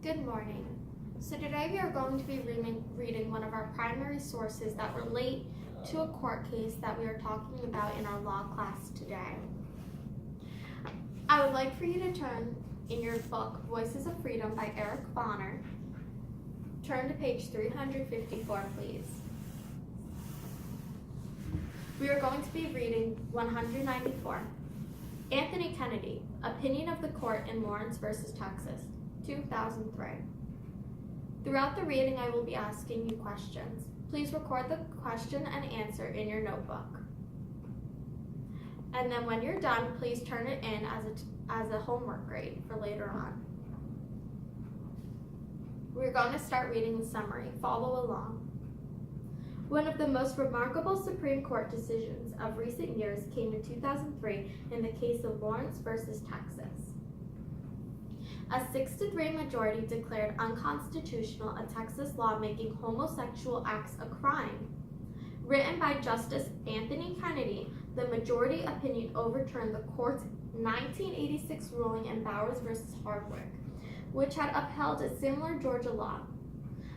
Good morning. So today we are going to be reading one of our primary sources that relate to a court case that we are talking about in our law class today. I would like for you to turn in your book, Voices of Freedom by Eric Bonner. Turn to page 354, please. We are going to be reading 194. Anthony Kennedy, Opinion of the Court in Lawrence v. Texas, 2003. Throughout the reading, I will be asking you questions. Please record the question and answer in your notebook. And then when you're done, please turn it in as a homework grade for later on. We're going to start reading the summary. Follow along. One of the most remarkable Supreme Court decisions of recent years came in 2003 in the case of Lawrence v. Texas. A 6-3 majority declared unconstitutional a Texas law making homosexual acts a crime. Written by Justice Anthony Kennedy, the majority opinion overturned the court's 1986 ruling in Bowers v. Hardwick, which had upheld a similar Georgia law.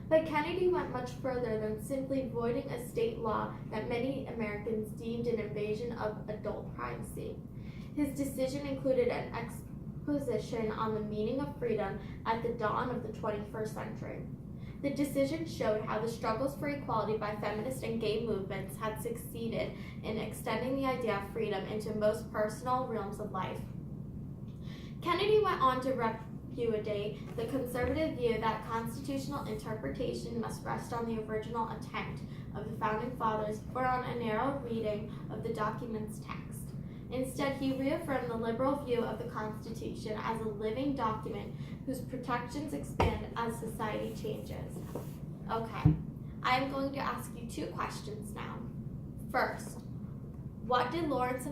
But Kennedy went much further than simply voiding a state law that many Americans deemed an invasion of adult privacy. His decision included an exposition on the meaning of freedom at the dawn of the 21st century. The decision showed how the struggles for equality by feminist and gay movements had succeeded in extending the idea of freedom into most personal realms of life. Kennedy went on to repudiate the conservative view that constitutional interpretation must rest on the original intent of the Founding Fathers or on a narrow reading of the document's text. Instead, he reaffirmed the liberal view of the Constitution as a living document whose protections expand as society changes. Okay, I am going to ask you two questions now. First, what did Lawrence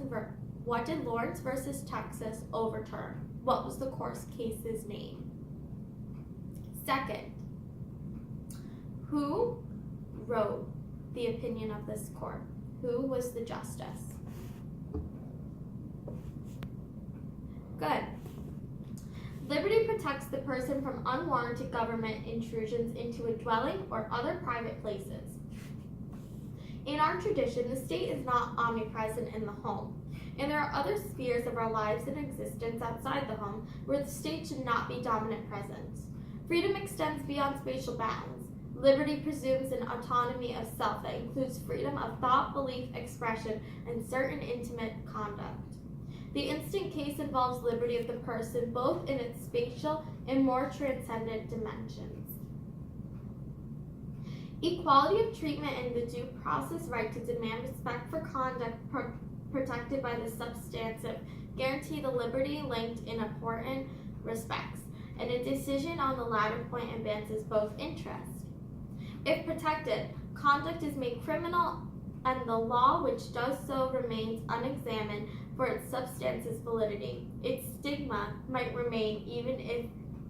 versus Texas overturn? What was the court case's name? Second, who wrote the opinion of this court? Who was the justice? Good. Liberty protects the person from unwarranted government intrusions into a dwelling or other private places. In our tradition, the state is not omnipresent in the home, and there are other spheres of our lives and existence outside the home where the state should not be dominant presence. Freedom extends beyond spatial bounds. Liberty presumes an autonomy of self that includes freedom of thought, belief, expression, and certain intimate conduct. The instant case involves liberty of the person both in its spatial and more transcendent dimensions. Equality of treatment and the due process right to demand respect for conduct protected by the substantive guarantee the liberty linked in important respects, and a decision on the latter point advances both interests. If protected, conduct is made criminal, and the law which does so remains unexamined for its substance's validity. Its stigma might remain even if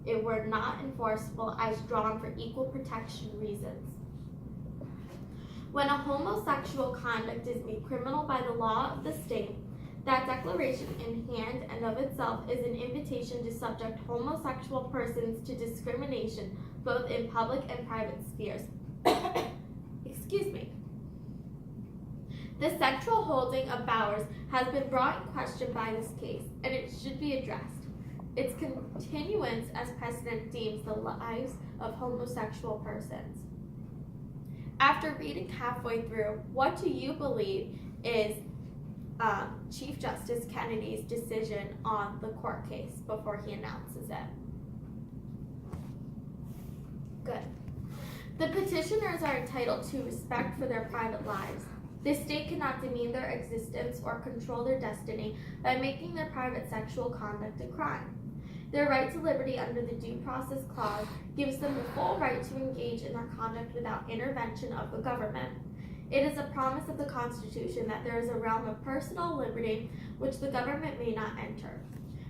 it were not enforceable as drawn for equal protection reasons. When a homosexual conduct is made criminal by the law of the state, that declaration in hand and of itself is an invitation to subject homosexual persons to discrimination both in public and private spheres. Excuse me. The central holding of Bowers has been brought in question by this case, and it should be addressed. Its continuance as precedent deems the lives of homosexual persons. After reading halfway through, what do you believe is Chief Justice Kennedy's decision on the court case before he announces it? Good. The petitioners are entitled to respect for their private lives. The state cannot demean their existence or control their destiny by making their private sexual conduct a crime. Their right to liberty under the Due Process Clause gives them the full right to engage in their conduct without intervention of the government. It is a promise of the Constitution that there is a realm of personal liberty which the government may not enter.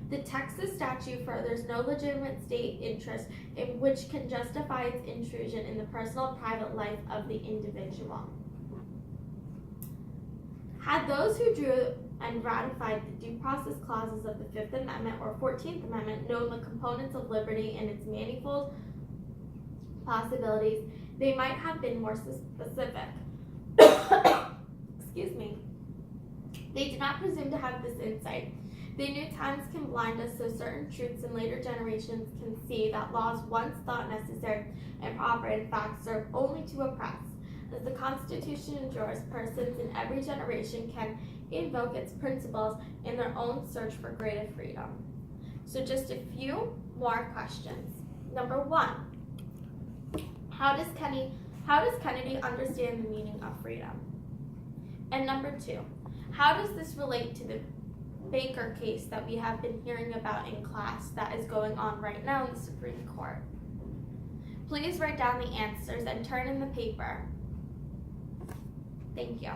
The Texas statute furthers no legitimate state interest in which can justify its intrusion in the personal private life of the individual. Had those who drew and ratified the due process clauses of the Fifth Amendment or 14th Amendment, known the components of liberty and its manifold possibilities, they might have been more specific. Excuse me. They did not presume to have this insight. They knew times can blind us, so certain truths in later generations can see that laws once thought necessary and proper in fact serve only to oppress. As the Constitution endures, persons in every generation can invoke its principles in their own search for greater freedom. So just a few more questions. Number 1, how does Kennedy understand the meaning of freedom? And number 2, how does this relate to the Baker case that we have been hearing about in class that is going on right now in the Supreme Court? Please write down the answers and turn in the paper. Thank you.